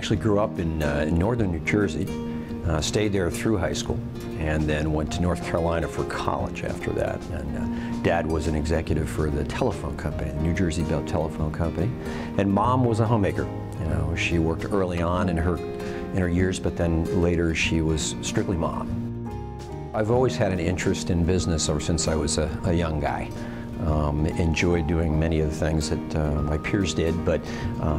actually grew up in northern New Jersey, stayed there through high school, and then went to North Carolina for college after that. And Dad was an executive for the telephone company, the New Jersey Bell Telephone Company, and Mom was a homemaker. You know, she worked early on in her years, but then later she was strictly mom. I've always had an interest in business ever since I was a young guy. Enjoyed doing many of the things that my peers did, but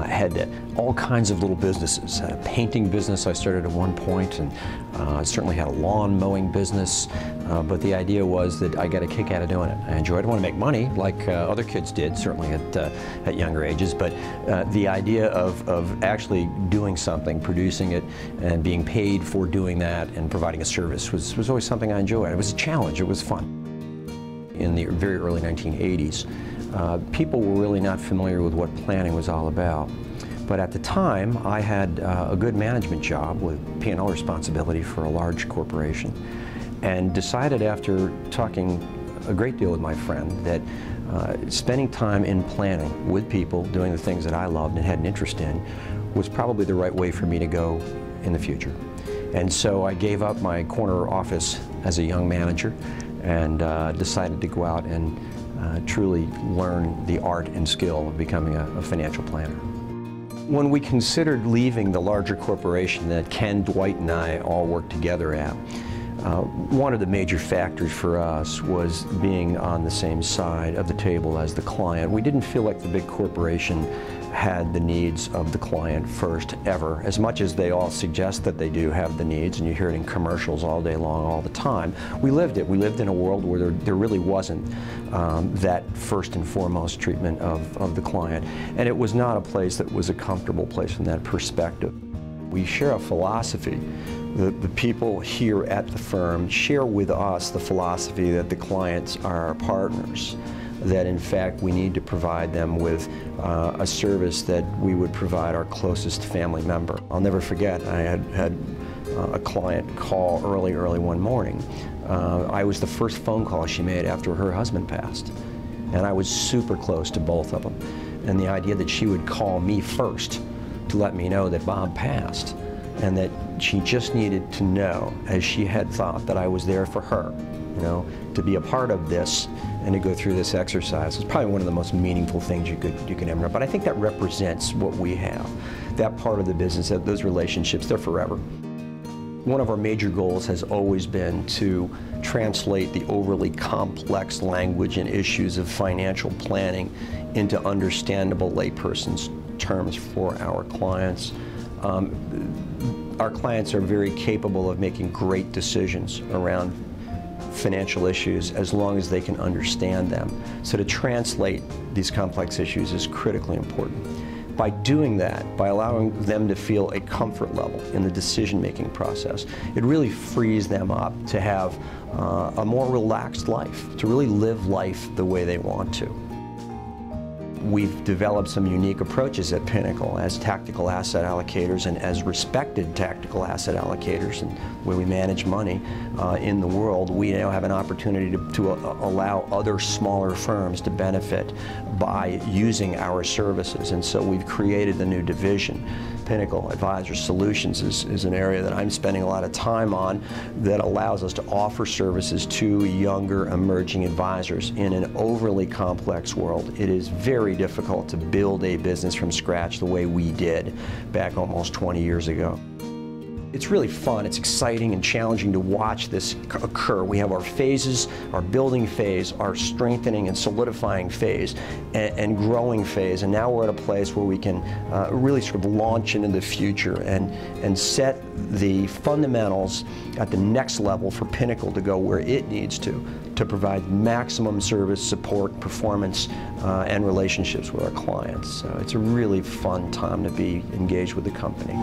had all kinds of little businesses. Had a painting business I started at one point, and certainly had a lawn mowing business, but the idea was that I got a kick out of doing it. I enjoyed it. I want to make money like other kids did, certainly at younger ages, but the idea of actually doing something, producing it, and being paid for doing that and providing a service was always something I enjoyed. It was a challenge. It was fun. In the very early 1980s, people were really not familiar with what planning was all about. But at the time, I had a good management job with P&L responsibility for a large corporation, and decided after talking a great deal with my friend that spending time in planning with people, doing the things that I loved and had an interest in, was probably the right way for me to go in the future. And so I gave up my corner office as a young manager and decided to go out and truly learn the art and skill of becoming a financial planner. When we considered leaving the larger corporation that Ken, Dwight, and I all worked together at, one of the major factors for us was being on the same side of the table as the client. We didn't feel like the big corporation had the needs of the client first, ever, as much as they all suggest that they do have the needs, and you hear it in commercials all day long, all the time. We lived it. We lived in a world where there really wasn't that first and foremost treatment of the client. And it was not a place that was a comfortable place from that perspective. We share a philosophy. The people here at the firm share with us the philosophy that the clients are our partners, that in fact we need to provide them with a service that we would provide our closest family member. I'll never forget, I had a client call early one morning. I was the first phone call she made after her husband passed, and I was super close to both of them. And the idea that she would call me first to let me know that Bob passed, and that she just needed to know, as she had thought, that I was there for her, you know, to be a part of this and to go through this exercise is probably one of the most meaningful things you can ever know. But I think that represents what we have. That part of the business, those relationships, they're forever. One of our major goals has always been to translate the overly complex language and issues of financial planning into understandable layperson's terms for our clients. Our clients are very capable of making great decisions around financial issues as long as they can understand them. So to translate these complex issues is critically important. By doing that, by allowing them to feel a comfort level in the decision-making process, it really frees them up to have a more relaxed life, to really live life the way they want to. We've developed some unique approaches at Pinnacle as tactical asset allocators and as respected tactical asset allocators, and where we manage money in the world. We now have an opportunity to allow other smaller firms to benefit by using our services, and so we've created the new division. Pinnacle Advisor Solutions is an area that I'm spending a lot of time on that allows us to offer services to younger emerging advisors in an overly complex world. It is very difficult to build a business from scratch the way we did back almost 20 years ago. It's really fun, it's exciting and challenging to watch this occur. We have our phases, our building phase, our strengthening and solidifying phase, and growing phase, and now we're at a place where we can really sort of launch into the future and set the fundamentals at the next level for Pinnacle to go where it needs to provide maximum service, support, performance, and relationships with our clients. So it's a really fun time to be engaged with the company.